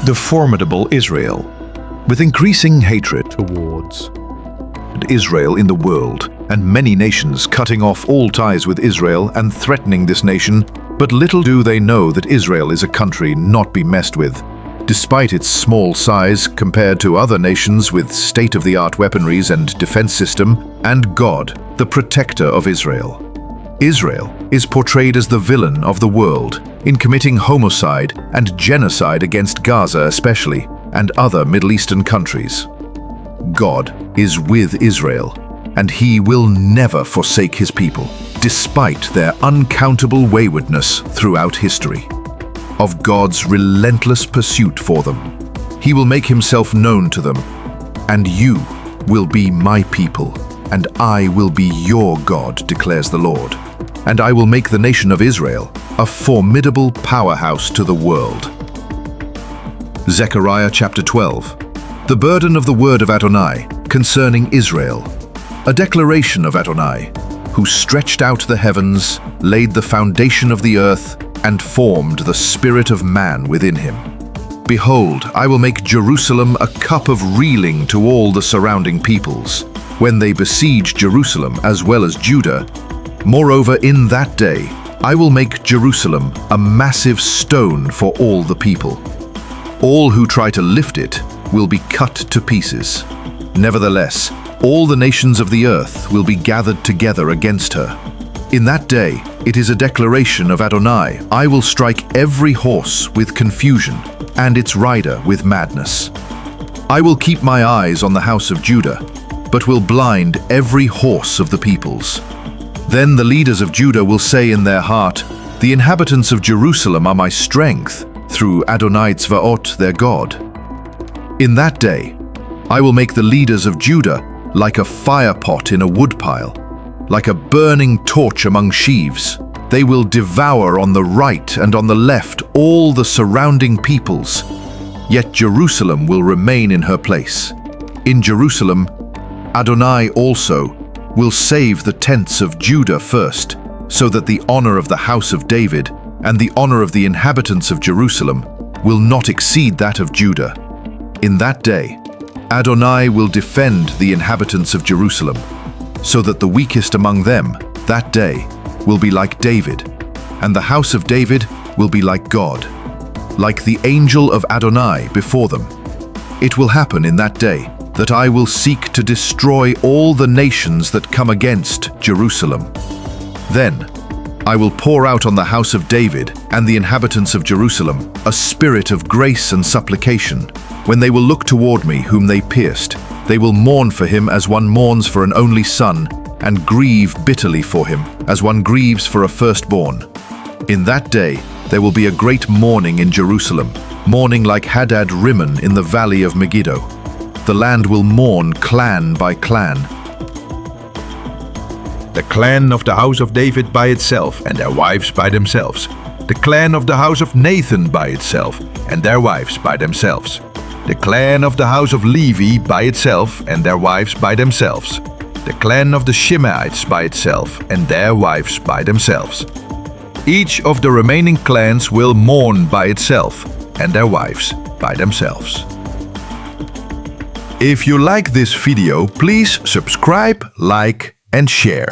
The formidable Israel, with increasing hatred towards Israel in the world, and many nations cutting off all ties with Israel and threatening this nation, but little do they know that Israel is a country not be messed with, despite its small size compared to other nations with state-of-the-art weaponries and defense system, and God, the protector of Israel. Israel is portrayed as the villain of the world in committing homicide and genocide against Gaza especially, and other Middle Eastern countries. God is with Israel, and He will never forsake His people, despite their uncountable waywardness throughout history. Of God's relentless pursuit for them, He will make Himself known to them, and you will be my people, and I will be your God, declares the Lord. And I will make the nation of Israel a formidable powerhouse to the world. Zechariah chapter 12. The burden of the word of Adonai concerning Israel. A declaration of Adonai, who stretched out the heavens, laid the foundation of the earth, and formed the spirit of man within him. Behold, I will make Jerusalem a cup of reeling to all the surrounding peoples, when they besiege Jerusalem as well as Judah. Moreover, in that day, I will make Jerusalem a massive stone for all the people. All who try to lift it will be cut to pieces. Nevertheless, all the nations of the earth will be gathered together against her. In that day, it is a declaration of Adonai, I will strike every horse with confusion, and its rider with madness. I will keep my eyes on the house of Judah, but will blind every horse of the peoples. Then the leaders of Judah will say in their heart, the inhabitants of Jerusalem are my strength, through Adonai Tzvaot their God. In that day, I will make the leaders of Judah like a fire pot in a woodpile, like a burning torch among sheaves. They will devour on the right and on the left all the surrounding peoples, yet Jerusalem will remain in her place. In Jerusalem, Adonai also will save the tents of Judah first, so that the honor of the house of David and the honor of the inhabitants of Jerusalem will not exceed that of Judah. In that day, Adonai will defend the inhabitants of Jerusalem, so that the weakest among them, that day, will be like David, and the house of David will be like God, like the angel of Adonai before them. It will happen in that day that I will seek to destroy all the nations that come against Jerusalem. Then I will pour out on the house of David and the inhabitants of Jerusalem a spirit of grace and supplication. When they will look toward me whom they pierced, they will mourn for him as one mourns for an only son, and grieve bitterly for him as one grieves for a firstborn. In that day there will be a great mourning in Jerusalem, mourning like Hadad Rimmon in the valley of Megiddo. The land will mourn clan by clan. The clan of the house of David by itself, and their wives by themselves. The clan of the house of Nathan by itself, and their wives by themselves. The clan of the house of Levi by itself, and their wives by themselves. The clan of the Shimeites by itself, and their wives by themselves. Each of the remaining clans will mourn by itself, and their wives by themselves. If you like this video, please subscribe, like, and share.